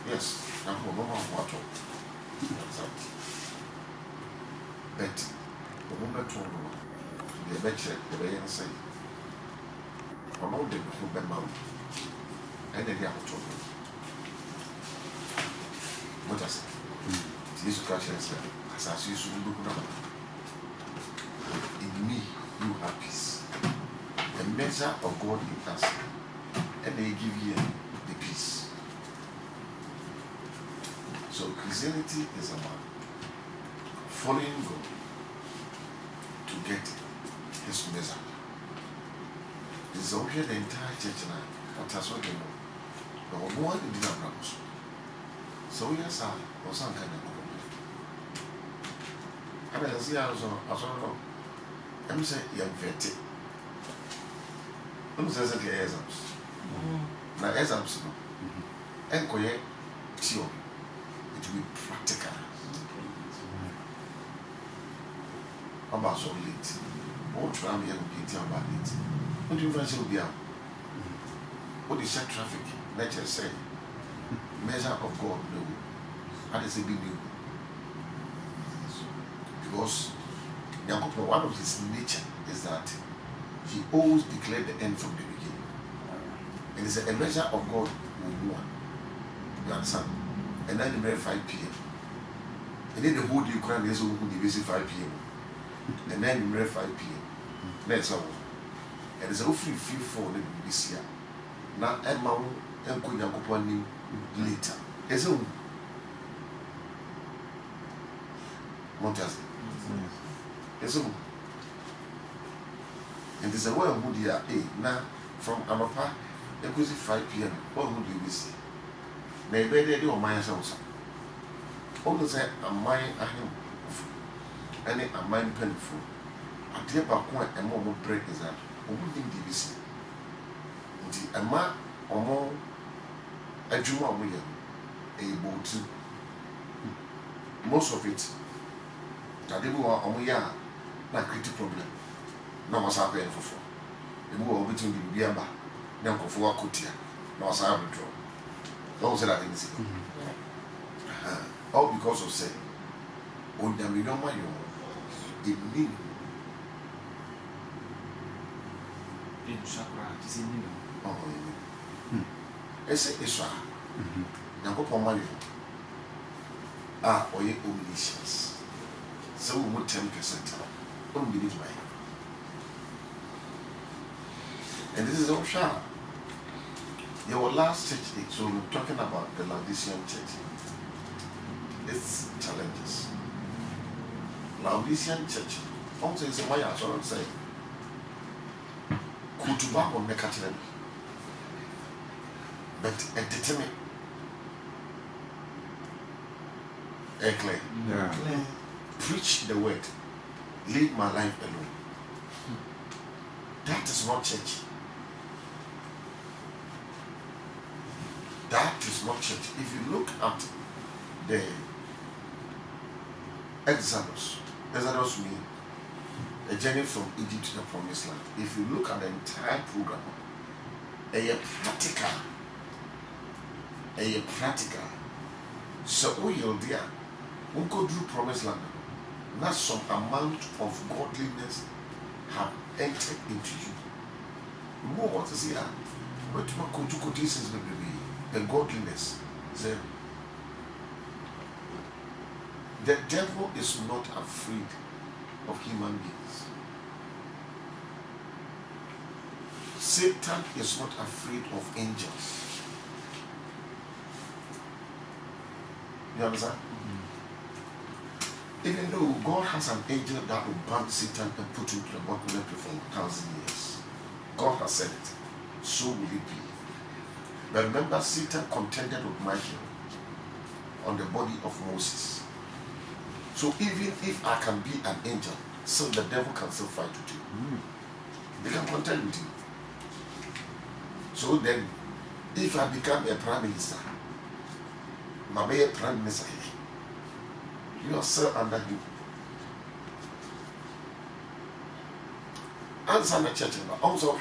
Yes, I'm going to watch it. But the woman told me, the betcher, the way I say, I'm all the who been mouth. And then the other told me. What I say? Jesus Christ said, as I see you look now. In me, you have peace. The measure of God in us, and they give you the peace. So Christianity is about following God to get His measure. It's over here the entire church now. What has what they know? But one in the house. So yes, I was some kind of problem. I see also, I'm saying you're vetted. I'm saying the exams. Now exams, and theory, it will be practical. About so late. What try me and be about it. What do you fancy will be out? What is that traffic? Nature say, measure of God, no. How does it be new? Because one of his nature is that he always declared the end from the beginning. And it's a measure of God will one. You understand? And then you marry 5 p.m. And then the whole day you cry, there's who they visit 5 p.m. And then you marry 5 p.m. That's all. And it's a free for the BBC. Now, Emma and Kunya later. There's a Montas. There's a and there's a way of moody now from Amapa, it goes 5 p.m. What would you see? Maybe they do on my house. All the time, a mine a him, and a mine painful. I tell you, a more break is that. Who think DBC? A man or more a Juma William able to most of it. That they were on we are not critical problem. No was happening for. The war between the Biamba, Nanko for Kutia, no was happening. Those are things. All because of say, on the Minoma, it means. Ese Isra, Nanko Pomayo, or ye omniscience. So we would 10%. Don't believe me. And this is all sharp. Your last church, so we're talking about the Laodicean church. Its challenges. Laodicean church. Also, it's a way I sort of say. Kutuba or Mekatelen. But entertainment. Clear. Yeah. Preach the word. Leave my life alone. That is not church. That is not church. If you look at the Exodus means a journey from Egypt to the Promised Land. If you look at the entire program, a practical. So we are there. We go through Promised Land. Not some amount of godliness have entered into you. More what is here? But my quotations may be the godliness. The devil is not afraid of human beings. Satan is not afraid of angels. You understand? Even though God has an angel that will ban Satan and put him to the bottom of the for 1,000 years. God has said it. So will it be. But remember, Satan contended with Michael on the body of Moses. So even if I can be an angel, so the devil can still fight with you. They can contend with you. So then, if I become a prime minister, my mayor prime minister, you are still under him. Answer the church, also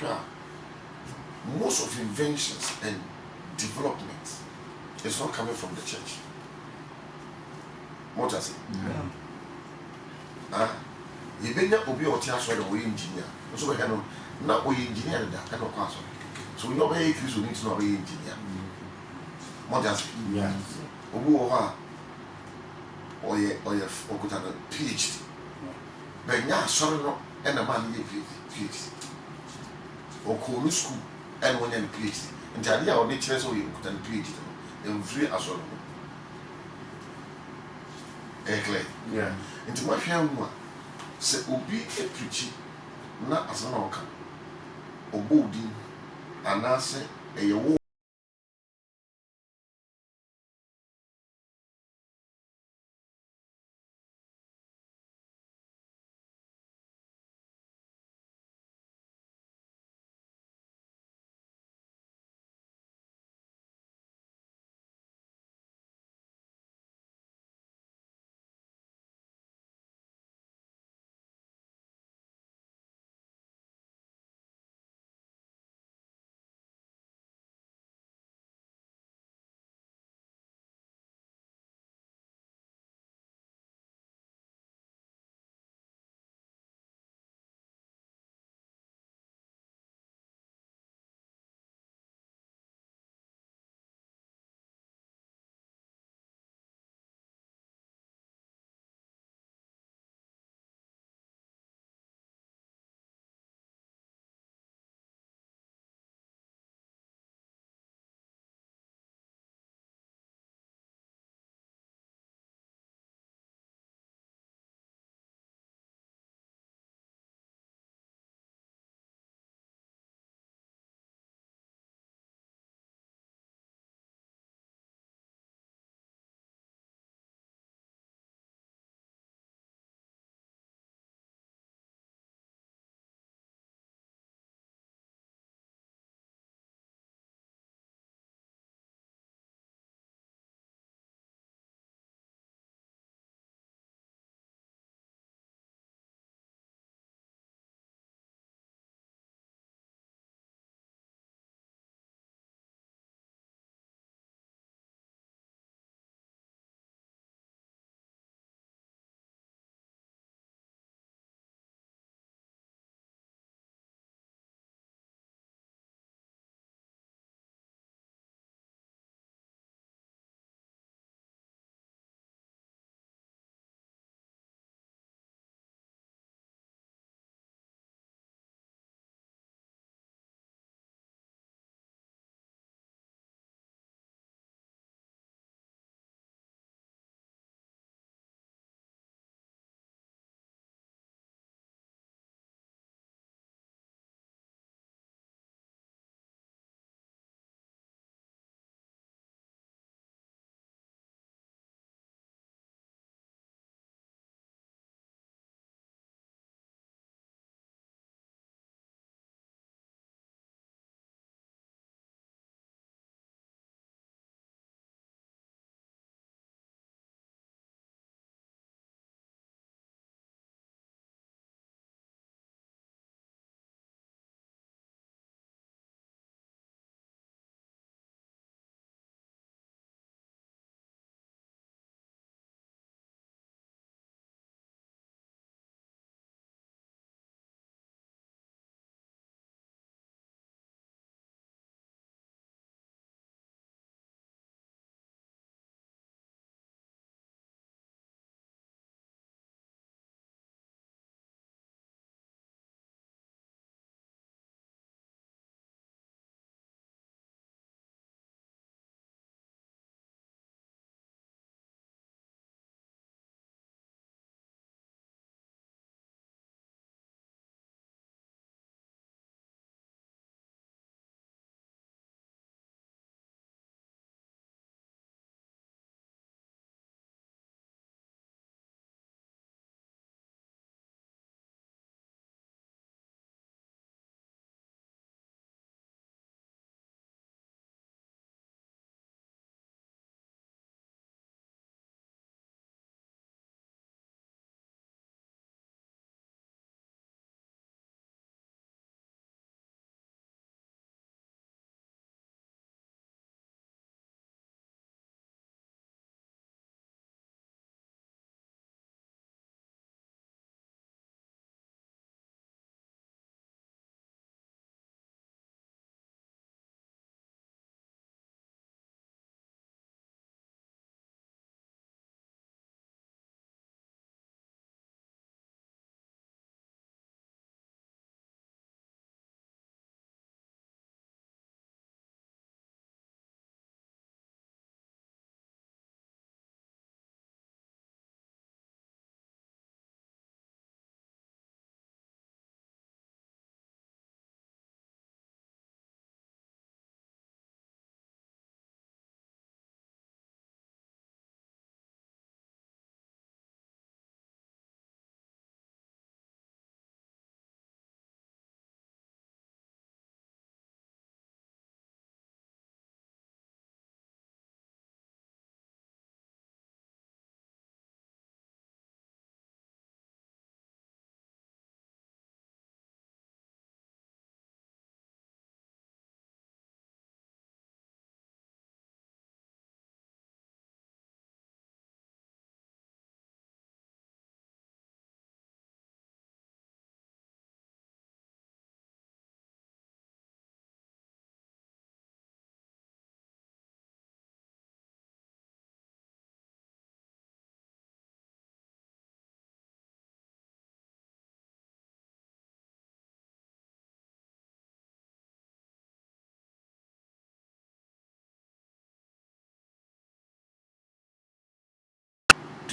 most of inventions and development It's not coming from the church. What I say? Even if you are a engineer, so we can not be engineer that kind of person. So we know where you need to know be engineer. What I say? Yeah. Or good at a PhD. But now, sorry, no, and a man PhD. Or call school and one and PhD. And the idea of nature so you could PhD and free as well. Yeah. Into my family, say, Obi a preachy, not as an orca, or bolding, and answer a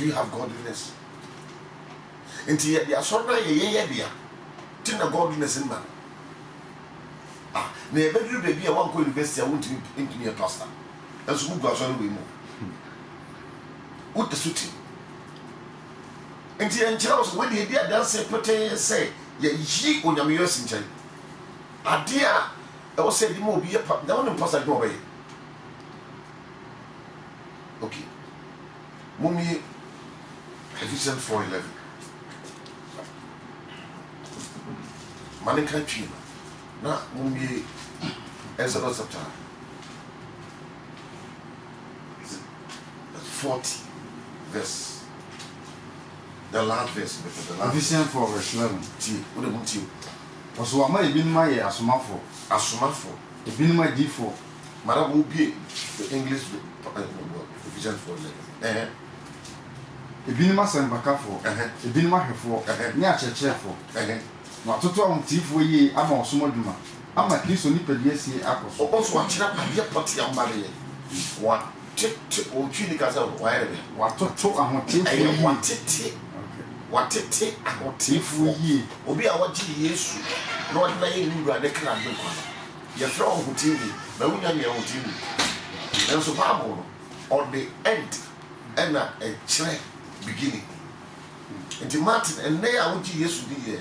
Do you have godliness? Until you are sorry, Tina godliness in man. Ah, never do baby a one university. I want to be a pastor. And so who goes on with more? What the suit? Until Charles, when the idea does say, ye on your music. A dear, I was said, you will be a pop down and pass no way. Okay. Mummy, Ephesians 4:11. Manika Chino. Na Mummy Exodus chapter 40 verse. The last verse. Ephesians 4:11. What about you? Also, I might be my asomafo. Asomafo. A bin my D4. Madam will be the English Ephesians 4:11. A bin my son Bacafo. A bin my hefo. Near Chechefo. No, to tell Tifo ye, I'm also Moduma. I'm a kiss on Nipper, Apples. Also, watching up my dear party on Maria. What tick or Chinicas of wire. What to talk on Tifo? What it I want Tifo ye. Obi our G.S. Lord, may you run the crowd. Your throne who TV, but we are your own TV. And so, Bible on the end and a chair beginning. And the Martin and they are with Jesus be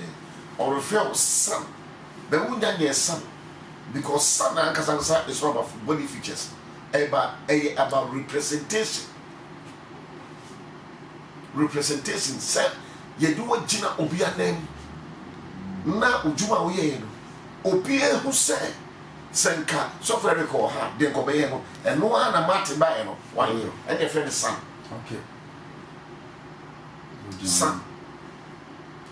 or refer son. But we are your son because son and Casansa is one of body features about representation. Representation said, you do what Gina Obia name. Now, Ujuma Oye, Obia who said. Senka, so very call her, then go and no one a Martin by 1 year, and your friend's son. Okay. Son.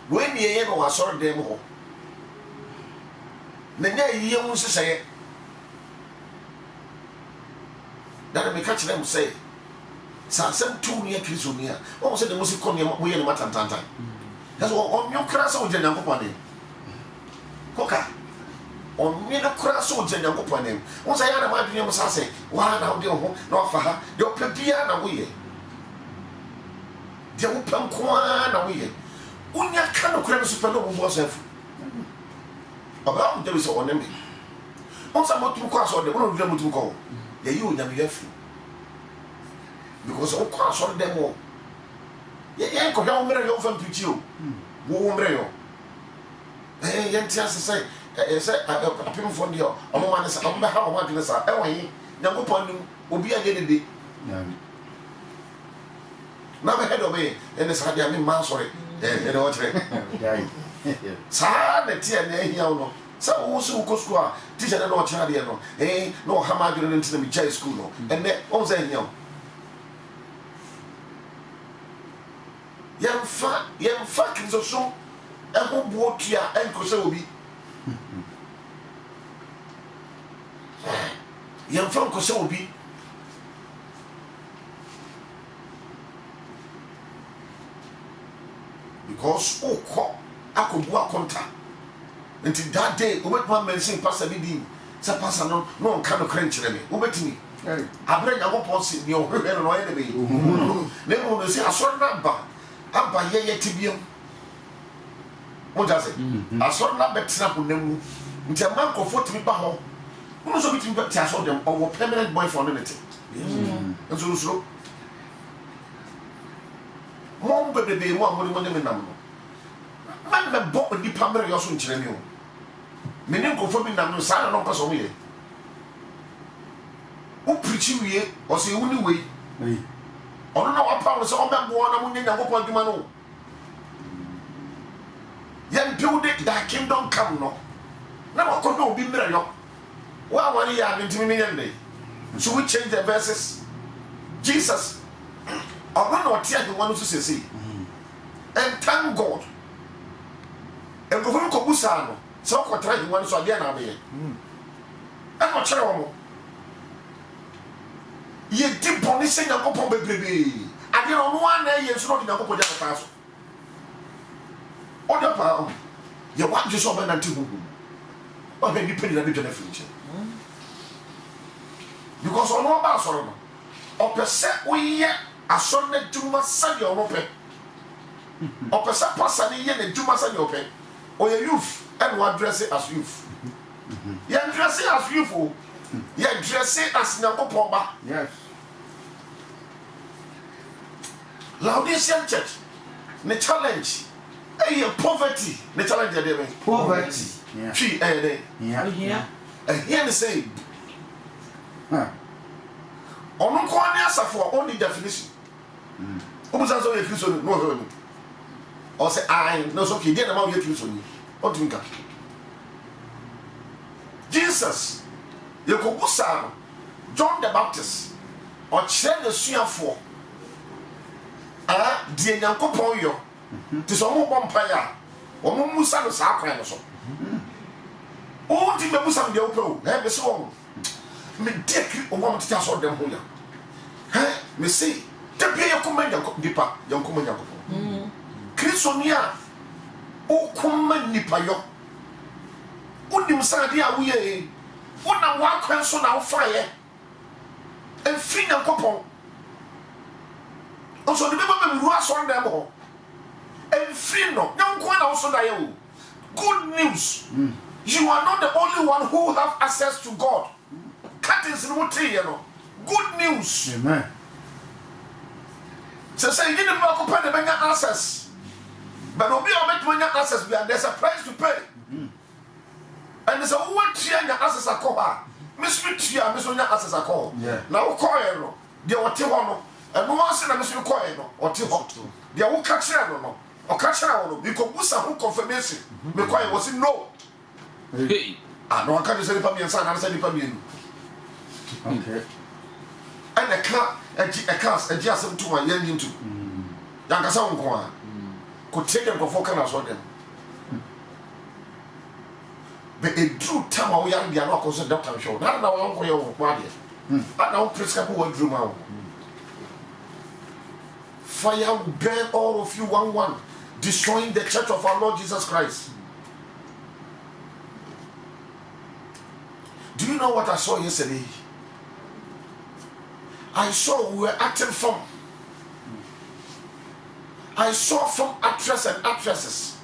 When ye know I saw them all. Then ye wants to say that I catch them say, some 2 near Kizunia. What was the most common way in Matantanta? That's all on your class of General Company. Coca. On me no cra so genya nkopon nem won say ya na ma dwene mo sa say wa na wo de ho na ofa ha de opapia na wo ye de wo pam ko na wo ye unya ka no kra no super no bo so afu aba on de so onem on sa mo tu ko aso de won do mo tu ko ye yi onya me afu because o ko aso de mo ye ko ya o mere yo fam pichi o wo mere yo ye ntia say say apim for the omo man say omo ha omo adwene sa e wan Nyankopon nim obi age dede na be head obey and say dia me man sorry e de otre sa na tie na ehia no sa wo so ko school a teacher na otre de no no ha ma adwene ntina me chai school no and on say ehia yemfa kinzo so e ho buotua enko se obi Yamfam ko se obi because ko akobu akonta until that day obetuma mention pastor bi din sa pastor no nka no krenchire me obetimi abre Nyankopon si ni ohwehwe no ye ne be ne mo no si asor na aba ye tibiam mo jase asor na betra ko namu nti man ko fotimi ba ho no so between but I saw them or permanent boyfriend in it. And so Mom baby one money number. Man the book with the primary also in Chile. Meaning conforming number sign on pass away. Who preaching we or say only way? Or no what power so on one among the one man. Young build it that kingdom come no. Now I could not be married. 1 year into me. So we change the verses. Jesus, I want to tell you one to say, and thank God. And go for Kobusano, so I try one so again. I'm not sure. Ye deep punishing a couple baby. I don't know 1 year, it's not in a couple of years. What about you want to show me to or maybe put it a bit in the future. Because on one basket, or per se, we asɔre na dwuma sani ɔmo pɛ ɔpɛsɛ pasa ne yɛ na dwuma sani ɔpɛ ɔyɛ youth ɛna wadrɛse as youth yɛn drɛse as youth o yɛn drɛse as nyankopɔn ba. Yes. Laodicean church ne challenge ɛyɛ poverty ne challenge yɛ de bɛ. Poverty. Twi ɛyɛ de. Yeah. Ɛhia ne sɛ ɔno nko ne asafo a ɔnni definition. Obusa sɛ ɔyɛ kristo no ɔhwɛ ni ɔsɛ ayi na ɔsɛ okay deɛ na ma ɔyɛ kristo ni ɔtumi nka. Jesus yɛkɔbusa no John the Baptist ɔkyerɛ n'asuafoɔ deɛ nyankopɔn yɔ te sɛ ɔmo bɔ mpaeɛ a ɔmo musa no saa kwan no so ɔnti bɛbusa no deɛ wopɛ o mese wɔ medi akiri ɔmo a motete asɔre dɛm ho ya mese da bia yɛkɔma nipa yɛnkɔma nyankopɔn kristoni a wokɔma nipa yɔ wonim sɛ adeɛ a woyɛ wonam woakwan so na wofaeɛ ɛmfiri nyankopɔn ɔsɔ de bɛba bɛwuru asɔre dɛm hɔ ɛmfiri no nyanko na woso daeɛ o good news you are not the only one who have access to God curtains no woteeɛ no good news Amen. sɛ yɛne bi bakɔpɛ ne bɛnya access but obi a ɔbɛtumi anya access bia there's a price to pay and sɛ wowatua nya access akɔ hɔ a meso metua meso nya access akɔ hɔ na wokɔɛ no deɛ wɔte hɔ no ɛno ase na meso kɔɛ no ɔte hɔ deɛ woka kyerɛ no no ɔka kyerɛ wo no bikɔbusa ho confirmation mekɔɛ wɔ se no na waka ne sɛ nipa miɛnsa anaa sɛ nipa mienu ɛna ɛka agye asɛm to a yɛnyi nto yankasa wo nko a kɔtie dɛ nkɔfoɔ ka na asɔ dɛm bɛ ɛduru tam a woyare deɛ no akɔ sɛ dɔkta nhwɛ wo na ada na wankɔyɛ wo ho adeɛ ada wo presika po waduru ma wo fire will burn all of you one destroying the church of our Lord Jesus Christ. Do you know what I saw yesterday? I saw we were acting from. I saw from actresses and actresses.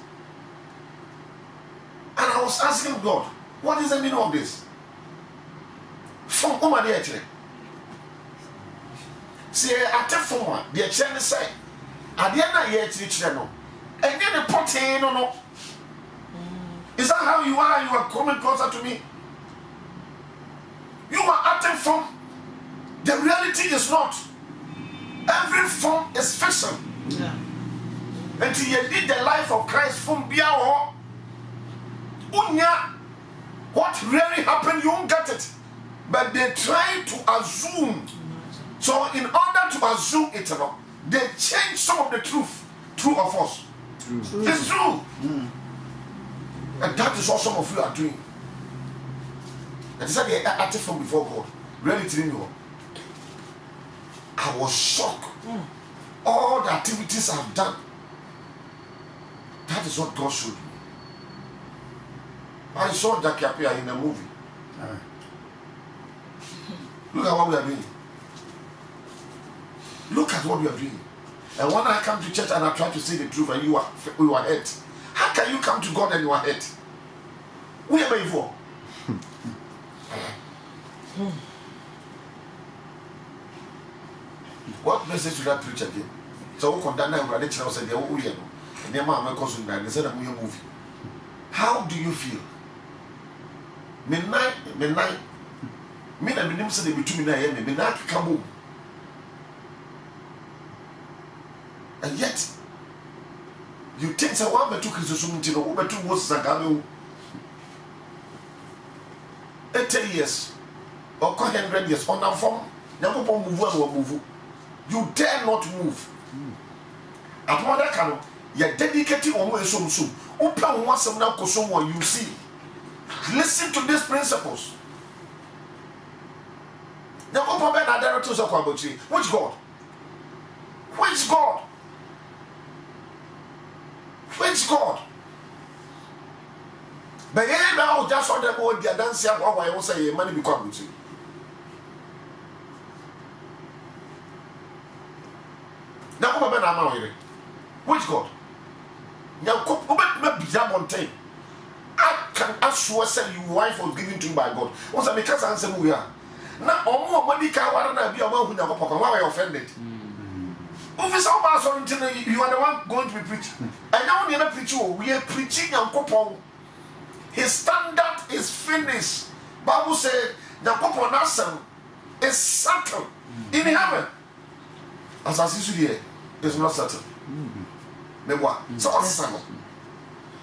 And I was asking God, what is the meaning of this? From whom are they actually? See, acting from one, the actually say, at the end of the year, channel, and then the potty, no. Is that how you are? You are coming closer to me. You are acting from. The reality is not. Every form is fiction. Yeah. Until you did the life of Christ from Biao, what really happened, you won't get it. But they try to assume. So in order to assume it, they change some of the truth. True or false? True. It's true. And that is what some of you are doing. And they said they are acting from before God. Reality, you know. I was shocked. All the activities I've done. That is what God showed me. I saw Jackie appear in a movie. Look at what we are doing. Look at what we are doing. And when I come to church and I try to say the truth and you are hurt, how can you come to God and you are hurt? We are made for. What message should I preach again? So we condemn them, they said they are weird. And their mama calls them they said a movie. How do you feel? Midnight, me na me say they between me na me na come home. And yet, you think so one but two Christians no over 2 was Zagamu 80 years or 100 years on our form, never move. You dare not move. Upon that canoe, you're dedicated on way soon. Open once and now, someone you see. Listen to these principles. Now, open back and directors of Kwabochi. Which God? Which God? Which God? But yeah, now just on the board, they are dancing. Why I will say money become with you. Now, come on, which God? Now, come on, be mountain. I can assure you wife was given to you by God. What's a because answer we are. Now, more money can be a man who never why offended. Officer you are the one going to be preaching. And now we are preaching. We are preaching and couple. His standard is finished. Bible said the couple nation is settled in heaven. As I see here, it's not settled. So what's settled?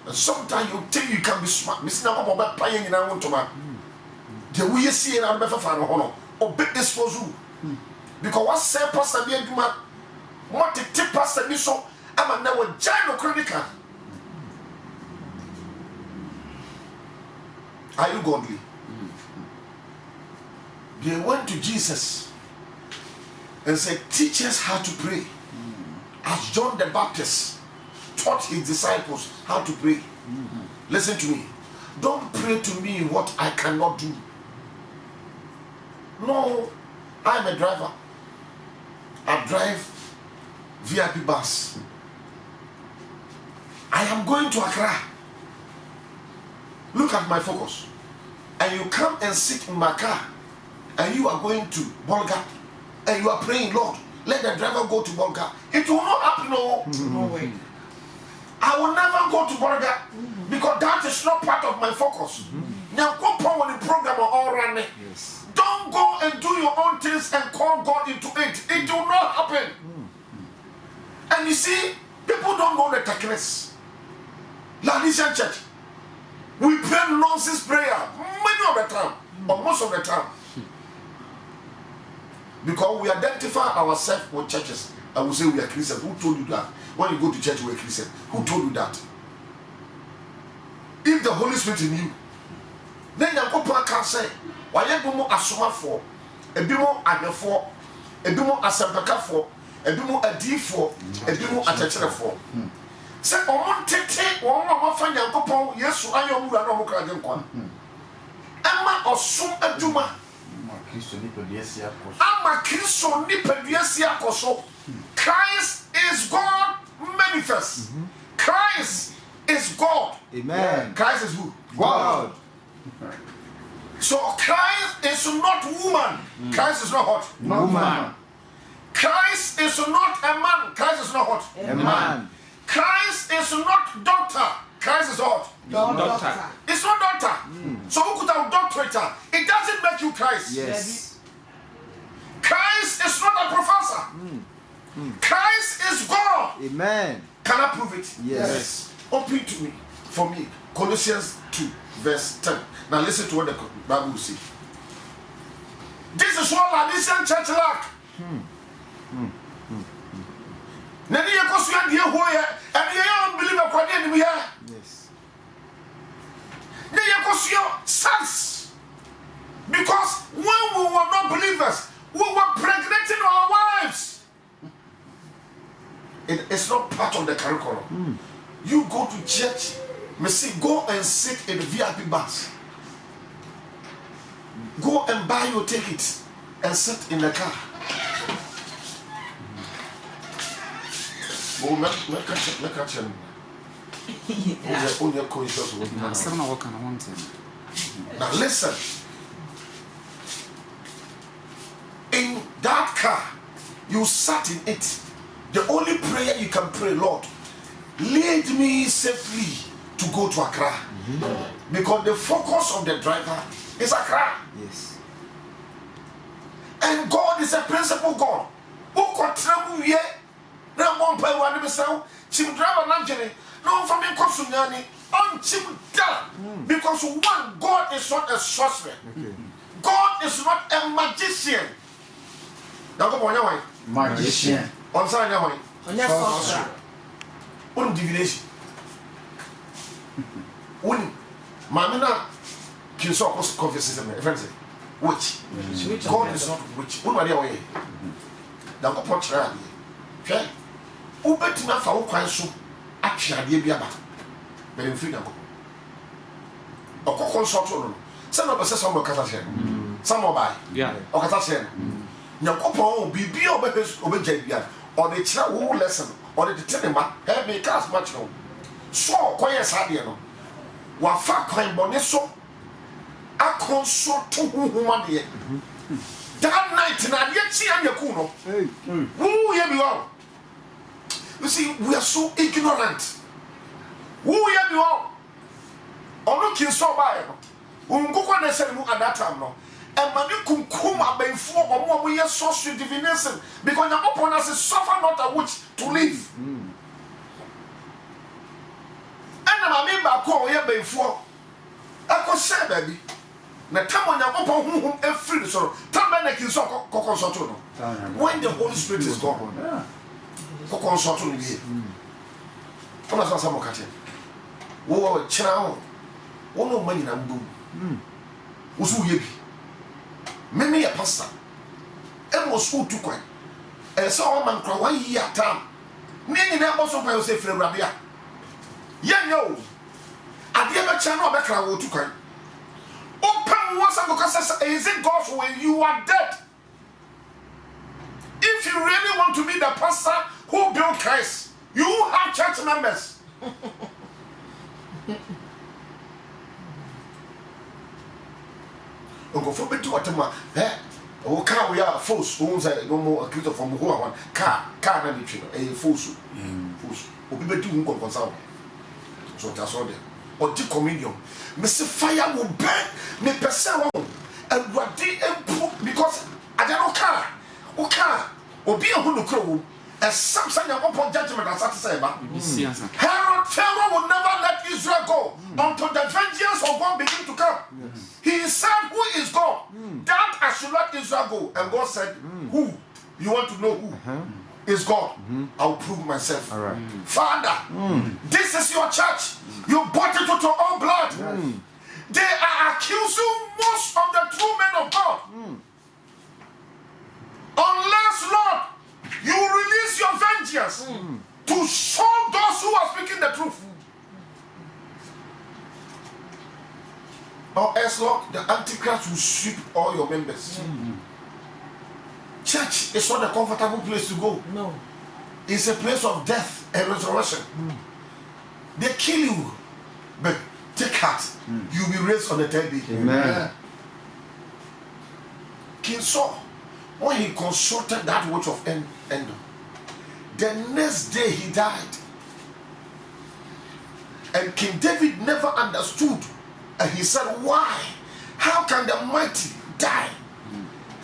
And sometimes you think you can be smart. Missing out about playing in our own tomato. The way you see it, I'm better for honor or big disposal. Because what say Pastor Biaduma, what the tip Pastor Niso, I'm now a giant critical. Are you godly? They went to Jesus and said, teach us how to pray. As John the Baptist taught his disciples how to pray. Listen to me. Don't pray to me what I cannot do. No, I'm a driver. I drive VIP bus. I am going to Accra. Look at my focus. And you come and sit in my car and you are going to Bolga and you are praying, Lord, let the driver go to Bolga. It will not happen. No way. I will never go to Bolga because that is not part of my focus. Now go on the program all running. Yes. Don't go and do your own things and call God into it. It will not happen. And you see, people don't know the techniques. Laodicean church, we pray nonsense prayer many of the time, or most of the time. Because we identify ourselves with churches and we say we are Christians. Who told you that? When you go to church, we are Christian. Who told you that? If the Holy Spirit in you, then you can say, why you go asoma for, a bimo adefo, a bimo asempaka for, a bimo adi for, a bimo atechere for. Say, on tete, one of my friend, yes, I am no more. Emma or soon a duma. I'm a Christian nipeduesia koso. Christ is God manifest. Christ is God. Amen. Christ is who? God. So Christ is not woman. Christ is not what? Woman. Christ is not a man. Christ is not what? A man. Christ is not doctor. Christ is what? Doctor. It's not doctor. So who could have doctorate? It doesn't make you Christ. Yes. Christ is not a professor. Christ is God. Amen. Can I prove it? Yes. Open to me, for me, Colossians 2, verse 10. Now listen to what the Bible says. This is what Laodicean church lack. Nani yakosu ya ndiye hoye, and ye unbeliever kwa ndiye ni here. Yes. Nani yakosu ya sons. Because when we were not believers, we were impregnating our wives. It's not part of the curriculum. You go to church, go and sit in the VIP bus. Go and buy your ticket and sit in the car. Oh, make a check. Now listen. In that car, you sat in it. The only prayer you can pray, Lord, lead me safely to go to Accra. Because the focus of the driver is Accra. Yes. And God is a principal God. Who could travel here? Now, one pay one of the Chim driver Nanjani, no for me, Kosunyani, on Chim da. Because one, God is not a sorcerer. God is not a magician. Now, go on your way. Magician. On sign your way. On your sorcerer. On divination. When Mamina Kinsokos confesses me, friends, which God is not which. When are they away? Now, go punch around here. Okay? Who bet me for who can so actually be about? But in freedom. Or consult on some of us, some of Katashan, some of by, yeah, or Katashan. Now, Copo be obey Jabia, or the child who lesson, or the tenema, have me cast much no. So, quiet sadia no. Wafa coin boneso, a consort to woman yet. That night, and I yet see on your kuno. Who hear me all? You see, we are so ignorant. Who hear me all? Or looking so by. Unguko ne send at that time no. And many kunkuma by four or more we are social divination because the upon us is suffer not a witch to live. And I remember call here by four. I could say baby. Na time on your upon whom every sorrow. Time like in so consoto. When the Holy Spirit is gone. Consoto here. Come on, some more catching. Oh, chow. One no money na mbu. Usu yebi. Meme a pastor. Emo school too quick. And so one man cry 1 year time. Nini na boso pa yo say free rabia. Yen yo. Ade be channel be cry wo too quick. Open once and because is it God's way you are dead. If you really want to be the pastor who built Christ, you have church members. Uncle for me to atema o car we are force who say no more a creature from who one car na be twino e force obi be do nko konsa so that's all there or the communion me say fire will burn me person won awurade empu because I don't car o car obi ehun no kro wo a something upon judgment as that say ba Herod Pharaoh will never let Israel go until the vengeance of God begin to come. He said, who is God? That I should let Israel go. And God said, who? You want to know who is God? I'll prove myself. All right. Father, this is your church. You bought it with your own blood. They are accusing most of the true men of God. Unless, Lord, you release your vengeance to show those who are speaking the truth. Or else, Lord, the Antichrist will sweep all your members. Church is not a comfortable place to go. No. It's a place of death and resurrection. They kill you, but take heart. You'll be raised on the third day. Amen. King Saul, when he consulted that witch of Endor, the next day he died. And King David never understood. And he said, why? How can the mighty die?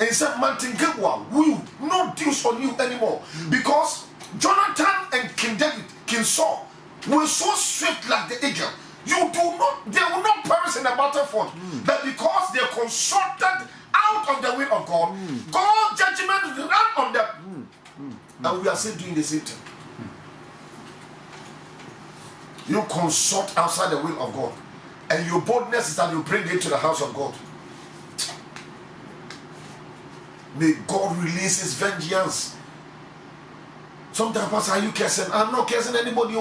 And he said, Mountain Gilboa, will no deals on you anymore. Because Jonathan and King David, King Saul, were so swift like the eagle. They will not perish in the battlefield. But because they consulted out of the will of God, God's judgment ran on them. And we are still doing the same thing. You consult outside the will of God. And your boldness is that you bring it to the house of God. May God release his vengeance. Sometimes, Pastor, are you cursing? I'm not cursing anybody. We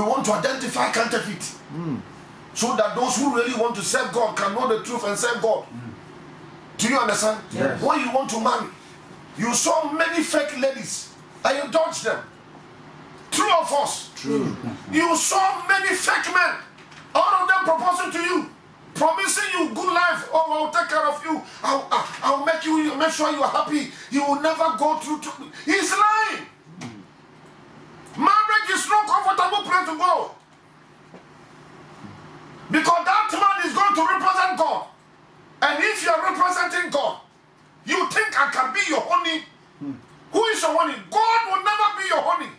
want to identify counterfeit. So that those who really want to serve God can know the truth and serve God. Do you understand? Yes. When you want to marry, you saw many fake ladies and you dodged them. True or false? True. You saw many fake men, all of them proposing to you, promising you good life. Oh, I'll take care of you. I'll make sure you are happy. You will never go through. He's lying. Marriage is no comfortable place to go. Because that man is going to represent God. And if you are representing God, you think I can be your honey. Who is your honey? God will never be your honey.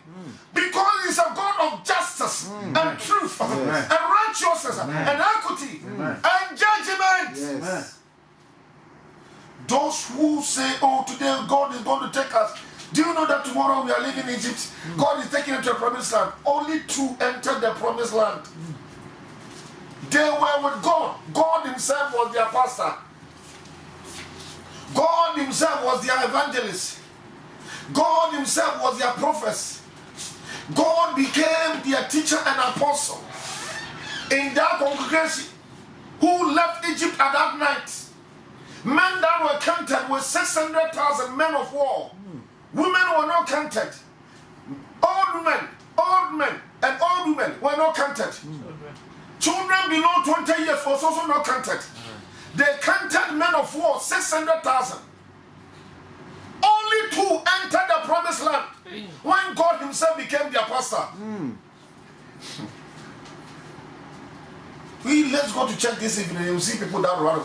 Because he's a God of justice and truth and righteousness and equity and judgment. Yes. Those who say, oh, today God is going to take us. Do you know that tomorrow we are leaving Egypt? God is taking us to the promised land. Only to enter the promised land. They were with God. God himself was their pastor. God himself was their evangelist. God himself was their prophet. God became their teacher and apostle. In that congregation who left Egypt at that night, men that were counted with 600,000 men of war. Women were not counted. Old men, and old women were not counted. Children below 20 years was also not counted. They counted men of war, 600,000. Only 2 entered the promised land when God himself became their pastor. Let's go to church this evening. You see people that run.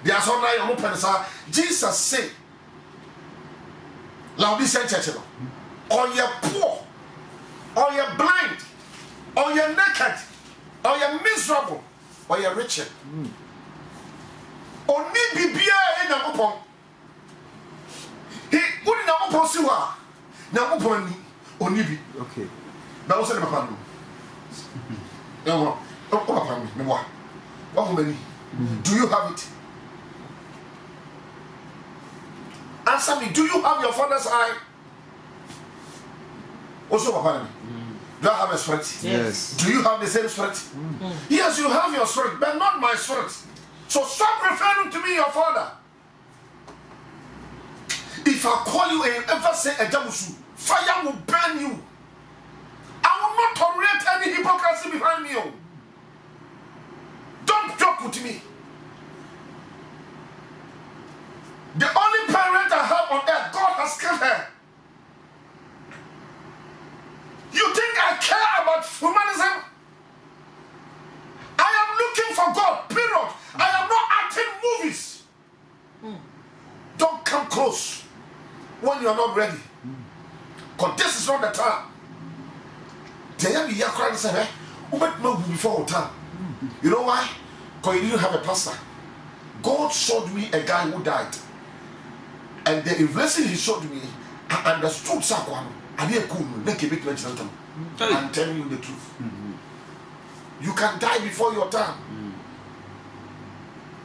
They are so nice. Jesus said, Laodicea church, or you're poor, or you're blind, or you're naked, or you're miserable, or you're rich. Only be beer in a upon. He wouldn't have opposed you. Now, open only be. Okay. That was the papa. No, what many? Do you have it? Answer me. Do you have your father's eye? Also, papa. Do I have a spirit? Yes. Do you have the same spirit? Yes, you have your spirit, but not my spirit. So stop referring to me, your father. If I call you and ever say a jamusu, fire will burn you. I will not tolerate any hypocrisy behind me. Don't joke with me. The only parent I have on earth, God has killed her. You think I care about humanism? I am looking for God, period. I am not acting movies. Don't come close when you are not ready. Because this is not the time. Before time. You know why? Because you didn't have a pastor. God showed me a guy who died. And the revelation he showed me, I understood Sakwan. I'm telling you the truth. You can die before your time.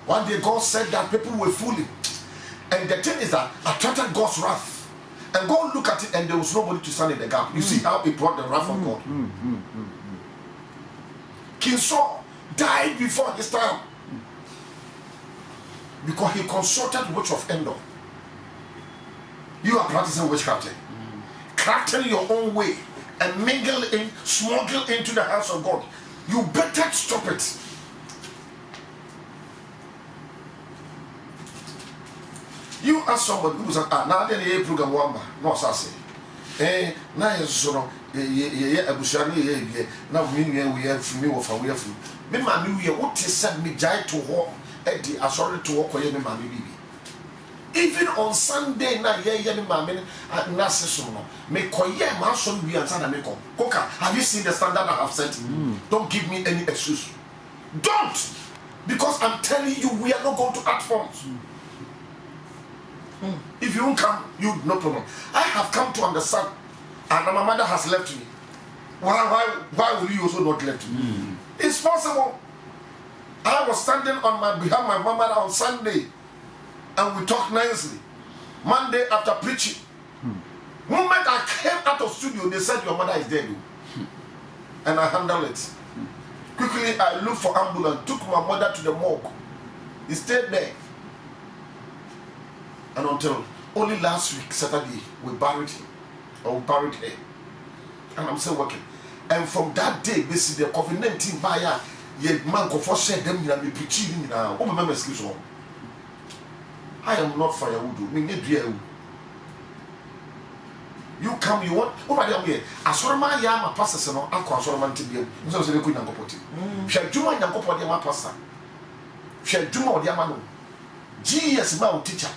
One day God said that people were fooling. And the thing is that attracted God's wrath. And God looked at it and there was nobody to stand in the gap. You see how it brought the wrath of God. King Saul died before his time. Because he consulted witch of Endor. You are practicing witchcraft. Crafting your own way and smuggle into the house of God. You better stop it. You ask somebody who said, now then a program one no sassy. Now is so a bushani, now we have from me or from we have from me. My new year, what is said me jai to walk at the sorry to walk away, my baby. Even on Sunday night, mammy, at Nassisuno, make Koya, my son, we are Santa Miko. Coca, have you seen the standard I have set? Don't give me any excuse. Don't! Because I'm telling you, we are not going to act forms. If you won't come, you no problem. I have come to understand, and my mother has left me. Why will you also not left me? It's possible. I was standing on behind my mama on Sunday, and we talked nicely. Monday after preaching, moment I came out of studio, they said your mother is dead, and I handled it. Quickly, I looked for ambulance, took my mother to the morgue. He stayed there. And until only last week, Saturday, we buried him. Or we buried her. And I'm still working. And from that day, basically, the COVID-19 buyer, man go for share them in preaching now. Oh, my excuse me. I am not firewood. You come, you want. Oh, my dear, I saw my yam, pastor, no, I saw man to be. So, they couldn't go put it. Shall do my young couple, dear pastor. Shall do more, dear man. Jesus, my teacher.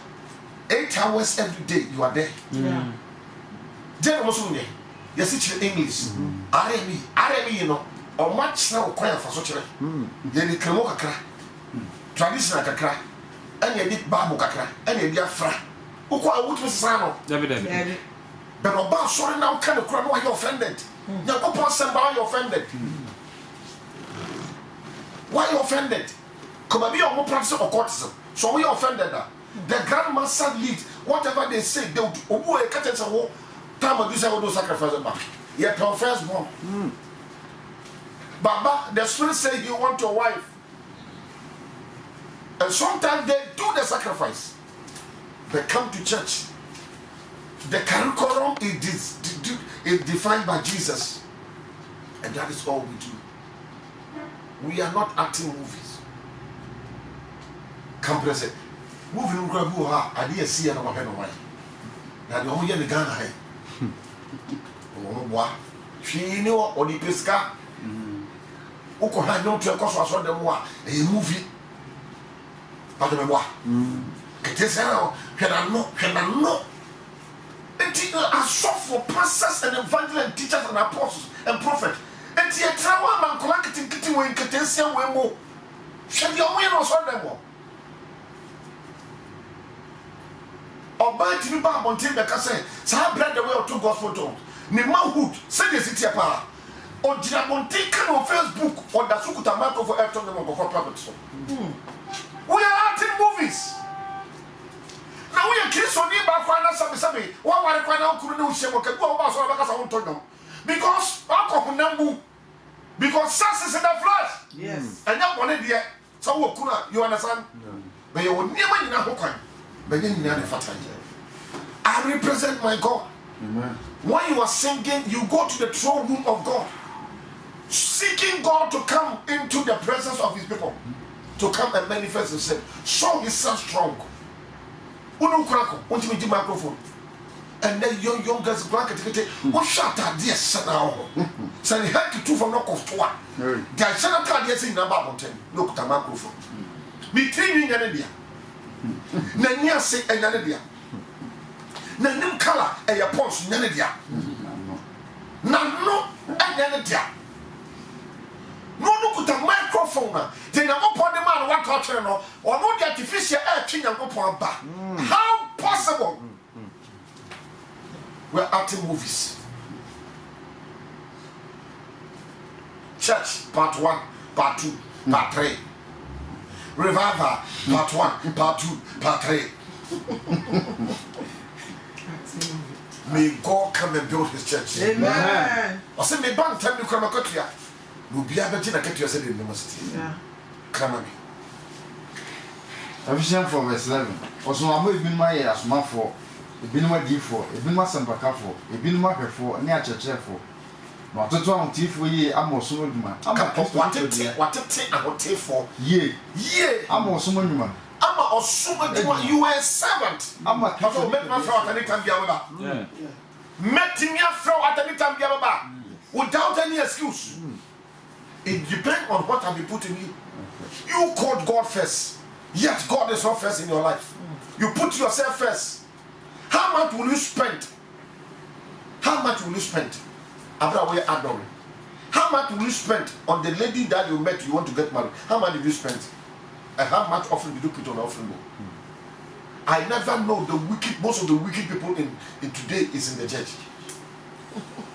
8 hours every day, you are there. Then also, yes, it's English. RME, you know, or much now, choir for such a then you can walk a traditional kakra, and you did babu kakra, and you did fra. Who call what was Sano? But about sorry now, kind of crown why you're offended. You're opposite why you're offended. Why you offended? Come be your more practice of courtesan. So we offended that. The grandmaster lead, whatever they say, they will catch us a whole time of this I will do sacrifice back. Yet our firstborn. Baba, the spirit says you want your wife. And sometimes they do the sacrifice. They come to church The curriculum is defined by Jesus, and that is all we do. We are not acting movies. Company said, movie no grab you ha, I didn't see another hand away. Now the only the gun high. Oh, what? She knew or the pesca. Oko ha no to cause was on them wa a movie. But the wa. It is now, can I know? I saw for pastors and evangelists and teachers and apostles and prophets. And the trauma man collecting kitty when Catesia were more. Shall your win was on them all. Or by to be back on Tim Becassin, so I bled the way of two gospel tones. Nimahood, send the city apart. Or did I want to take on Facebook or the Sukuta Marco for Elton for prophets? We are acting movies. Now we are kids on the back one Sabi. Why are I now couldn't shame or can go about so I won't tell them? Because alcohol number. Because sass is in the flesh. Yes. And that one idea. So you understand? But you will never in a hook. But then you I represent my God. Amen. When you are singing, you go to the throne room of God, seeking God to come into the presence of His people, to come and manifest Himself. So He's so strong. Unu krako, unti mi di microphone. And then young girls blanket, what shot at this sana? Sani had to two from knock off to one. The Shanaka yes in number mountain. Look at the microphone. Between you and India. Nanya say Nanadia. Nanim color a your pons Nanadia. Nano and Nanadia. No look at the microphone. Then I'm upon the man what culture or no the artificial air king and upon back. How possible? We're acting movies. Church, part 1, part 2, part 3. Revival, part 1, part 2, part 3. May God come and build His church. Amen. I say, may bank tell me come a country. You'll be able to get yourself in the university. Come on. Ephesians 4 verse 11. Also, I'm going to be my as my for. Ebi no adi for, ebi no asempaka for, ebi no mahwe for, ne akyekye for. Na ototo ahotefo yi amosom adwuma. Watete ahotefo. Ye. Amosom adwuma. Ama osum adwuma, you are a servant. Ama kaso met my friend at any time baba. Met me afro at any time baba. Without any excuse. It depends on what have been put in you. You called God first. Yet God is not first in your life. You put yourself first. How much will you spend? How much will you spend? Abraham adoring. How much will you spend on the lady that you met you want to get married? How much did you spend? And how much offering did you put on the offering book? I never know the wicked, most of the wicked people in today is in the church.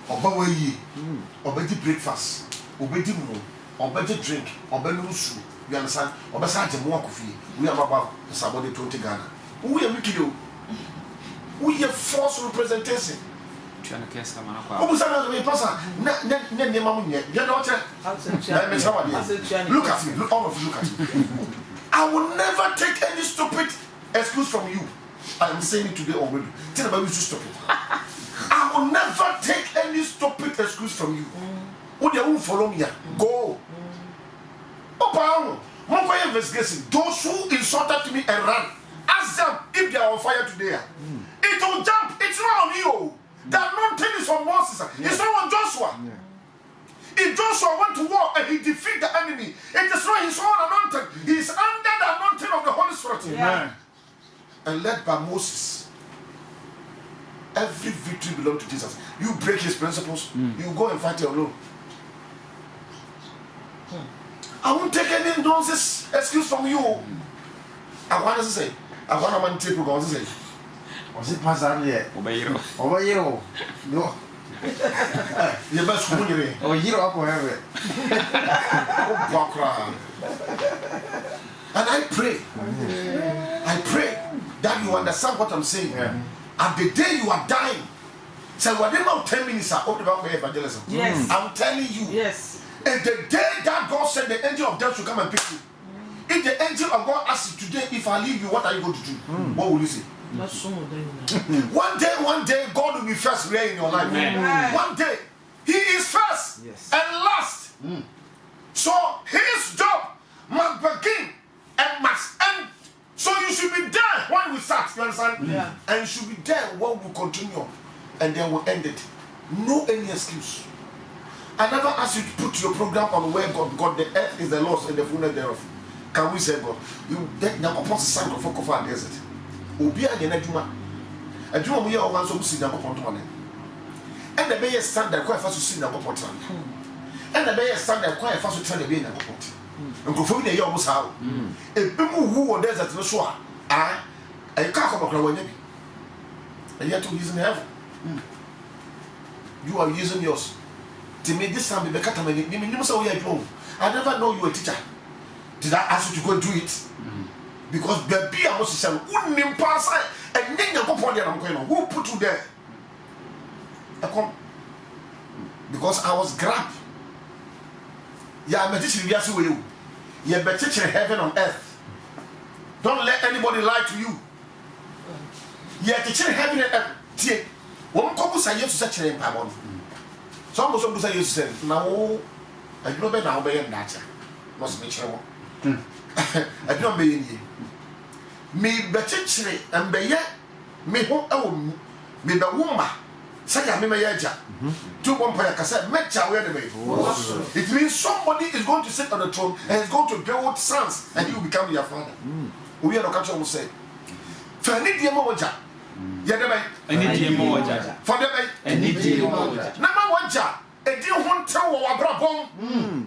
Obawayi, obedi breakfast, obedi mo, obedi drink, obedi nusu. You understand? Obesa jemo akofi. We are about somebody 20 Ghana. We are wicked. We have false representation. Look at me, all of you look at me. I will never take any stupid excuse from you. I am saying it today already. Tell about you to stop it. I will never take any stupid excuse from you. What you won't follow me? Go. Opa, investigation. Those who insulted me and ran, ask them if they are on fire today. It will jump. It's not on you. The anointing is on Moses. It's not on Joshua. If Joshua went to war and he defeated the enemy, it is not his own anointing. He is under the anointing of the Holy Spirit. And led by Moses. Every victory belongs to Jesus. You break his principles, you go and fight your alone. I won't take any nonsense excuse from you. I want to say, I want to take you to say. Was it Pastor yet? Over here. No. You best go here. Oh, you up or have it. And I pray that you understand what I'm saying. At the day you are dying, so within about 10 minutes are all about evangelism. Yes. I'm telling you. Yes. And the day that God said the angel of death should come and pick you, if the angel of God asks you today, if I leave you, what are you going to do? What will you say? One day, God will be first there in your life. Amen. One day, He is first and last. So His job must begin and must end. So you should be there when we start. You understand? Yeah. And you should be there when we continue, and then we'll end it. No any excuse. I never ask you to put your program on where God, because the earth is the Lord's and the fullness thereof. Can we say God? You that now upon the side of a desert. Obi a yena dwuma. Adwuma mo ye o wan so musi na kopon to ane. And the be standard kwa fa so si na kopon to ane. And the be standard kwa fa so tell the be na kopon. Nkofo bi na ye o musa o. Ebi mu wu o desert no so a e ka ko bakra wanya bi. And yet you using heaven. You are using yours. To me this time be kata me ni say we are doing. I never know you a teacher. Did I ask you to go do it? Because baby I must say wouldn't pass and then you go for there. Who put you there? I come because I was grabbed. Yeah, I'm teaching you as you. You're teaching heaven on earth. Don't let anybody lie to you. You're teaching heaven and earth. One couple say yes to such a name. Some of them say yes to now. I don't know now by a nature. Must be sure. I don't be in here. Me betchere and be me home me the woman. Say I me yaja. 2 1 cassette mecha where the way. It means somebody is going to sit on the throne and is going to build sons and he will become your father. We are not catching on say. For any dear moja. Yadabay, Any dear moja. for the bay, Any dear moja. number one jar. A dear one tell or brabon.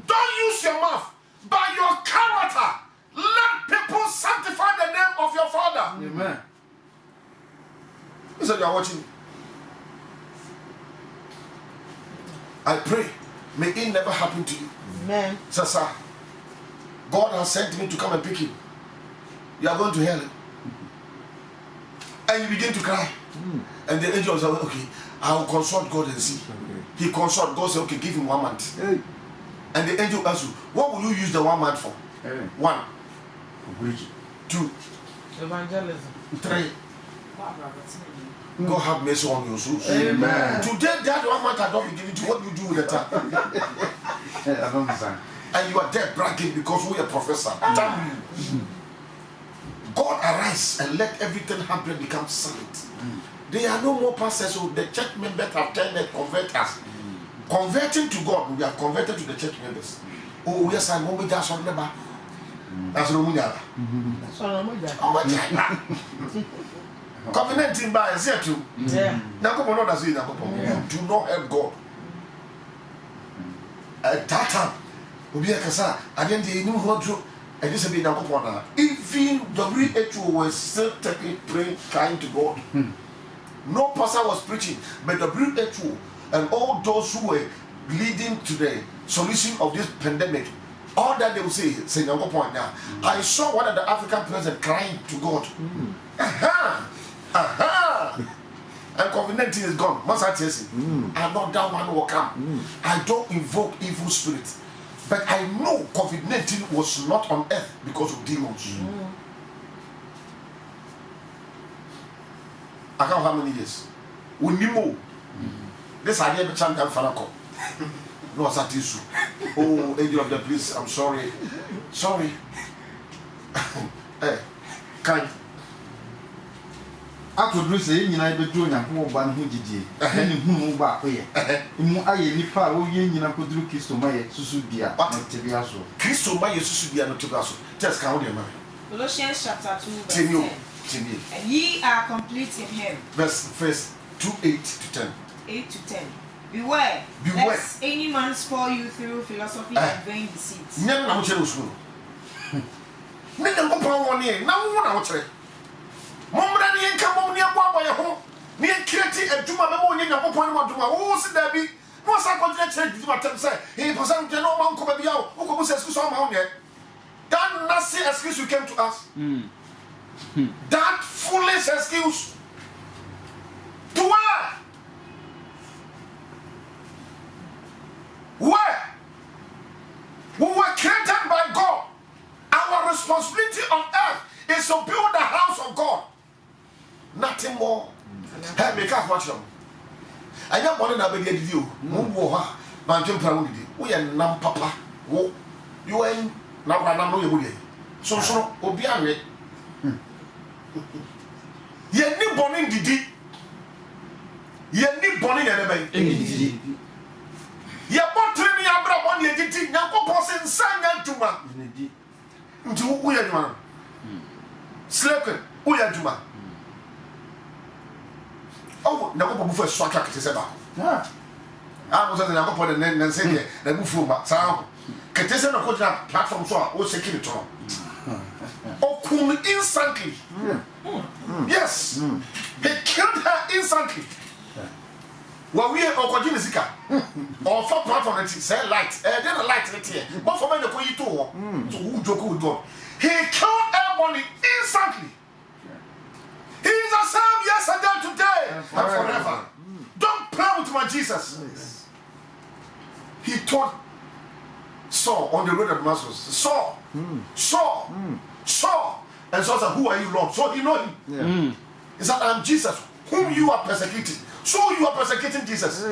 Don't use your mouth. By your character, let people sanctify the name of your Father. Amen. Listen, you are watching. I pray, may it never happen to you. Amen. Sir, God has sent me to come and pick you. You are going to hell. And you begin to cry. And the angel said, okay, I will consult God and see. He consult God, said, okay, give him 1 month. Hey. And the angel asked you, what will you use the 1 month for? Hey. 1, 2, Evangelism. 3. God have mercy on your souls. Amen. Today, that 1 month I don't be given to you. What do you do with the time? I don't understand. And you are there bragging because we are professor. Damn. God arise and let everything happen become silent. There are no more pastors, so the church members have turned and convert us. Converting to God, we are converted to the church members. Oh, yes, I'm going to that's on the back. That's the Roman. Oh, my God. Covenant in by is here too. Yeah. Now, come on, that's it. You do not help God. At that time, we be a casa. I didn't know what to. And this be now. Even WHO was still taking praying, crying to God. No pastor was preaching, but WHO and all those who were leading to the solution of this pandemic, all that they will say no point now. I saw one of the African presidents crying to God. And COVID-19 is gone. Must I tell you? I know that one will come. I don't invoke evil spirits. But I know COVID-19 was not on earth because of demons. I can't how many years. We need this idea of champion Falako. No, Satisu. Oh, angel of the police, I'm sorry. Sorry. Hey, kind. Akɔduru sɛ yɛn nyinaa bɛduru Onyankopɔn ba no ho gyidie ɛne hu baako yɛ mu ayɛ nipa a wɔyɛ nyinaa kɔduru Kristo ma yɛ susu bia na tebea so Kristo ma yɛ susu bia no tebea so just count them. Colossians chapter 2 verse 10. And ye are complete in him. Verse 2:8 to 10. 8 to 10. Beware. Lest any man spoil you through philosophy and vain deceit. Nyɛ na mo kyerɛ osu. Ne na ko pa won ne na wo na wo kyerɛ. Momra ne nka mo ne aboa yɛ ho. Ne kireti adwuma me mo nyɛ Nyankopɔn ne mo adwuma. Wo si da bi. No sa ko gyina kyerɛ adwuma tem sɛ, "Hey, person je no man ko ba bia wo. Wo ko sɛ excuse ma wo ne." That nasty excuse you came to us. That foolish excuse. To where? Where? We were created by God. Our responsibility on earth is to build the house of God. Hey, make up watch them. I don't want to be you. Move over. Bantam Proud. We are nam papa. You ain't now. I know you would. So, Obiare. Ye ni born didi. Ye ni born in the ye bottle ni abra one ye didi. Nyanko person sanya juma. Nti wo ye juma. Sleeping. Wo ye juma. Oh, nyanko bufu so aka kete se ba. Ah, mo say nyanko po den say de na bufu ba. Sa kete se na ko na platform so o secure to. Okun instantly. Yes. He killed her instantly. Well, we are Okojin Zika. Or for platform and say light. Then a light right here. But for me, the point to who joke with God. He killed everybody instantly. He is the same yesterday, today, and forever. Don't play with my Jesus. He told Saul on the road of Damascus, Saul. And Saul said, who are you, Lord? So he know him. He said, I'm Jesus, whom you are persecuting. So you are persecuting Jesus.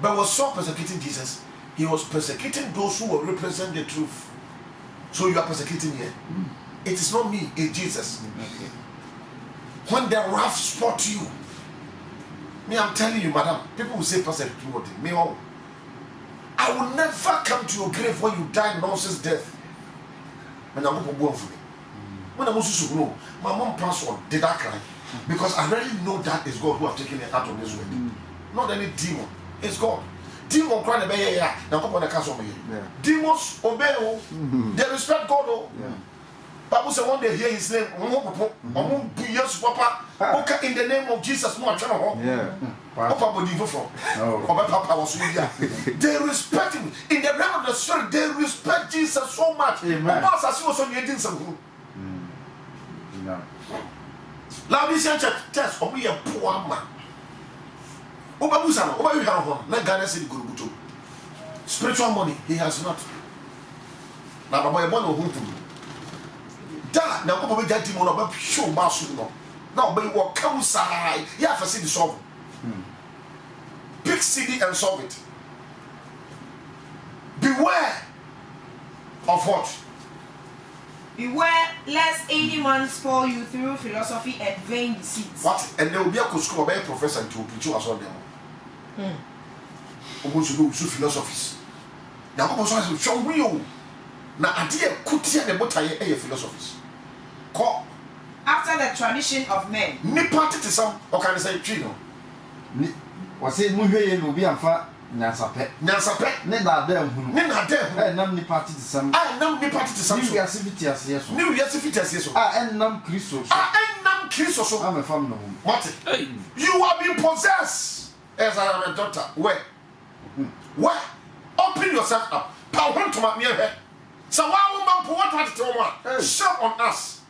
But was Saul persecuting Jesus? He was persecuting those who were representing the truth. So you are persecuting here. It is not me, it's Jesus. When the wrath spot you, me, I'm telling you, madam, people will say persecuting me. Oh, I will never come to your grave when you die nonsense death. And I'm going to for me. When I was to know, my mom passed on, did I cry? Because I really know that is God who have taken it out of this world. Not any demon. It's God. Demon crying obey yeah. Now come on the castle me. Demons obey. They respect God. Bible says when they hear his name, yes, Papa, okay, in the name of Jesus, no Papa believe from. Papa was they respect him. In the realm of the spirit, they respect Jesus so much. Papa as also needing some. Laudician church, we a poor man. Obabusano, Obayu, let Ghana say Gurubuto. Spiritual money, he has not. Now, my one of whom da na ko be jati mo no ba show ba so no na oba wo kam sai ya fa see the solve pick CD and solve it. Beware of what? Beware lest any man spoil you through philosophy and vain deceit. What? And there will be a school by a professor to preach us all them. Almost to do philosophies. Now, what was show real? Now, idea kutia ne botaye e philosophies. Call after the tradition of men. Ni party to some, or can I say, Chino? Was it Muhe will be a fat Nasape? Nasape? Nena them. Nena them. And none the party to some. I know the party to some. New Yassivity as yes. New Yassivity as yes. And none Christos. And none Christos. I'm a family. What? You have been possessed as I am a daughter. Where? Where? Open yourself up. Power to my near head. So why woman what had to one? Show on us.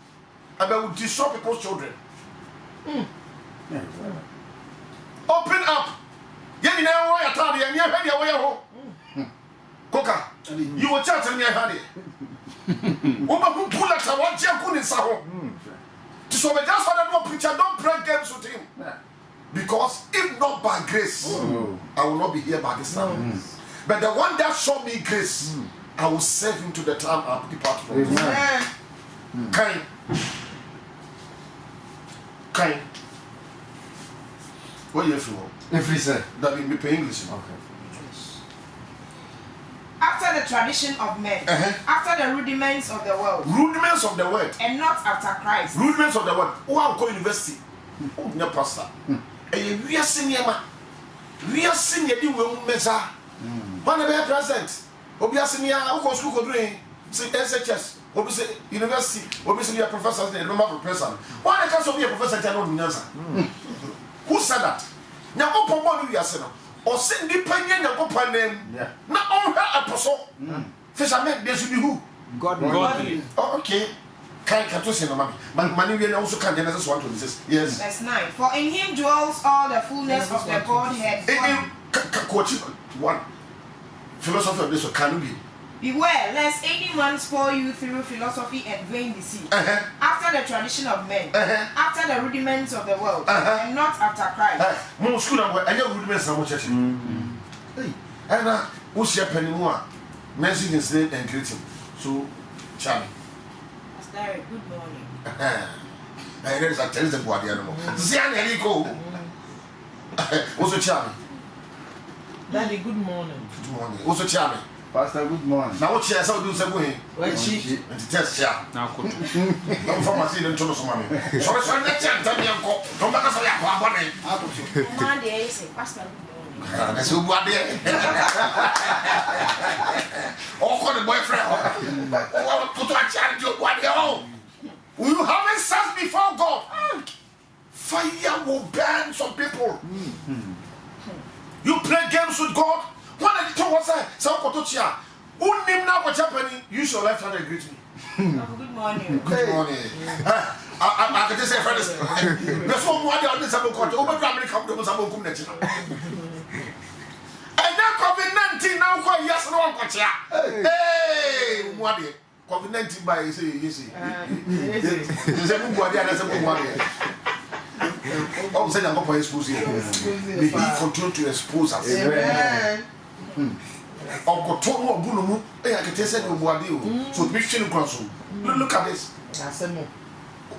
And they will destroy people's children. Open up. You know why I told you, and you're ready away home. Coca, you were chatting me, honey. Woman who pull at a one chair couldn't say, so we just want to know, preacher, don't play games with him. Because if not by grace, I will not be here by this time. But the one that showed me grace, I will save him to the time I'll depart from him. Kind. What you feel? If we say that we pay English. Okay. After the tradition of men, after the rudiments of the world. Rudiments of the world. And not after Christ. Rudiments of the world. Who are going to university? Oh, no pastor. And we are senior man. We are senior, you will measure. One of the present. We are senior, who goes to doing SHS. Obviously, university, obviously, a professor, and remember professor. Why can't be a professor? I don't know. Who said that? Now, open one you are saying, or send the penny and open name. Not on her apostle. Fishermen, there should be who? Godly. Oh, okay. Can't you say no, man? But money we also can't get us 126. Yes. Verse 9. For in him dwells all the fullness of the Godhead. Coach one philosophy of this can be. Beware lest any man spoil you through philosophy and vain deceit, after the tradition of men, after the rudiments of the world, and not after Christ. Mo school number, I know rudiments na mo church. Hey, and who share penny more? Mention his name and greet him. So, Charlie. Pastor, good morning. I read that tells the body animal. Zian Erico. Also, Charlie. Daddy, good morning. Good morning. Also, Charlie. Pastor, good morning. Now, what shares I do some way? Where she? And to test Char. Now, I'm from my seat and told us, Mammy. So, it's on the chance. Tell me, Uncle. Don't back us on your bonnet. Monday, Pastor, good morning. That's who bought it. Oh, call the boyfriend. Oh, put a child to what your own. Will you have a sense before God? Fire will burn some people. You play games with God. When I told what's that? So, Kotochia. Who name now what's happening? Use your left hand and greet me. Good morning. Good morning. I can just say, friends, there's one more on this about Koto. Over Grammy come to Mozambique next year. And now COVID-19 now quite yes no one Kotia. Hey, what day? COVID-19 by you see. There's a good body and there's a good body. I'm saying I'm going to expose you. May He continue to expose us. Amen. Uncle Tom or Bunumu, I can tell you what I do. So, Mission Council. Look at this.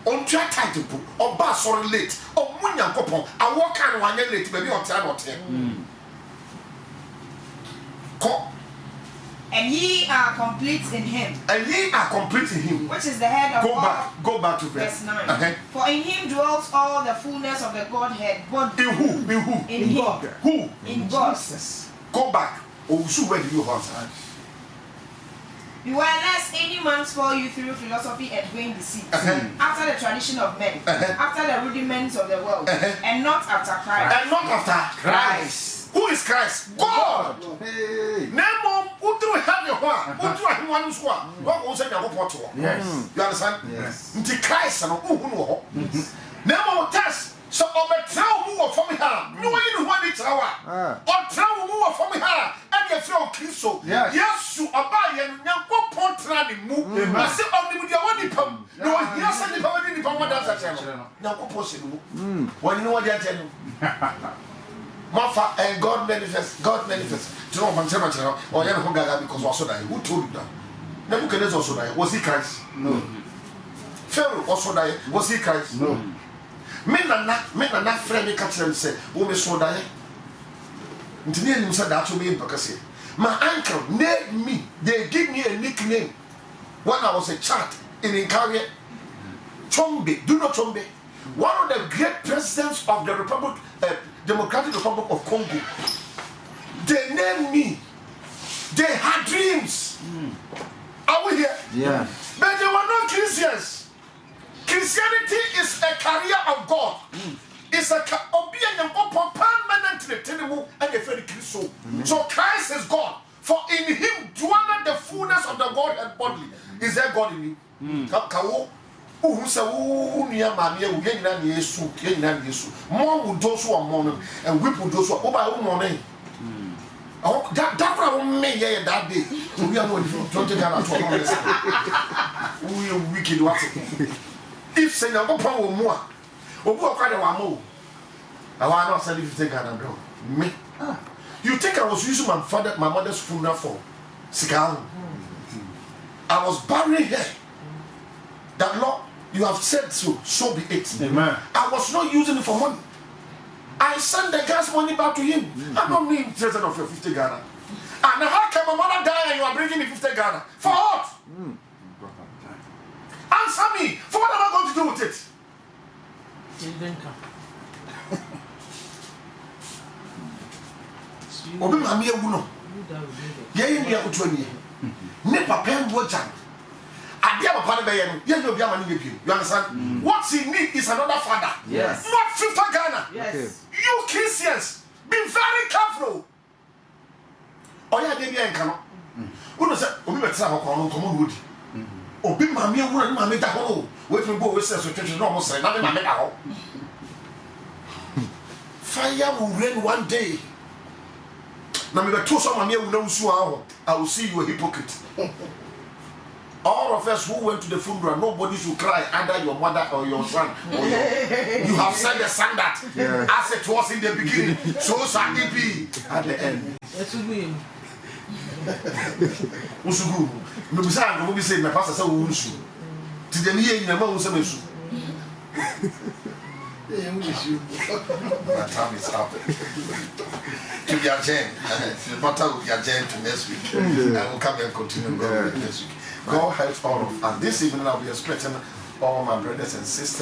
On track time to put, or bus or late, or Munya Copo, I walk on 1 year late, maybe on 10 or 10. And ye are complete in Him. And ye are complete in Him. Which is the head of all. Go back to Verse 9. For in Him dwells all the fullness of the Godhead. In who? In who? In Him. Who? In God. Go back. Oh, so where do you hold? Beware lest any man spoil you through philosophy and vain deceit, after the tradition of men, after the rudiments of the world, and not after Christ. And not after Christ. Who is Christ? God. Hey. Name who do have your one? Who do have one who's one? What was in your portal? Yes. You understand? Yes. Into Christ and who know. Name test. So tell move from here. No one want it our. Or tell move from here. And you feel Christo. Yes, you abide and young pontrani move. I say only with your one pump. No, yes, and the power in the power that's a channel. Now, possible. When you know what they're telling you. Mafa and God manifest. God manifest. Do you know what I'm saying? Or you know because also die. Who told you that? Nebuchadnezzar also died. Was he Christ? No. Pharaoh also died. Was he Christ? No. Men are not friend me catch them say, "Oh, me so die." Until you said that to me because my uncle named me. They gave me a nickname when I was a child in Incaria. Chombe. Do you know Chombe? One of the great presidents of the Republic. Democratic Republic of Congo. They named me. They had dreams. Are we here? Yeah. But they were not Christians. Christianity is a career of God. It's a permanent and a very Christ. So Christ is God. For in Him dwelleth the fullness of the Godhead bodily. Is there God in you? Who say, "Oh, near Mammy, we get in Yesu, get in Yesu." More would those who are mourning, and whip would those who are by own morning. Oh, that problem may that day. So we are going to don't take out we are wicked. What if say, "No, problem more." Oh, what kind of more? I want not send 50 Ghana, bro. Me. You think I was using my mother's funeral for cigar? I was burying her. That Lord, you have said so, so be it. Amen. I was not using it for money. I sent the gas money back to him. I don't need interested of your 50 Ghana. And how can my mother die and you are bringing me 50 Ghana? For what? Answer me. For what am I going to do with it? Obi mami ewu no. Ye yin dia kutwani. Ne papa mbo jam. Adia papa ne be ye no. Ye no bia mani be. You understand? What he need is another father. Yes. Not 50 Ghana. Yes. Okay. You Christians, be very careful. Oya de bia enka no. Uno say obi betra ho no komo no odi. Obi mami ewu na mami da ho. Wait me go we say so twetwe no mo say na me mami da ho. Fire will rain one day. Now me to some mamia will know I will see you a hypocrite. All of us who went to the funeral, nobody should cry, either your mother or your son. Or you have said the son that as it was in the beginning, so shall it be at the end. Usugu, no bizarre, no be saying my pastor said Usu. To the near in the mountains of Usu. My time is up. To be adjourned, the matter will be adjourned to next week. I will come and continue next week. God helps all of us. And this evening I'll be expecting all my brothers and sisters.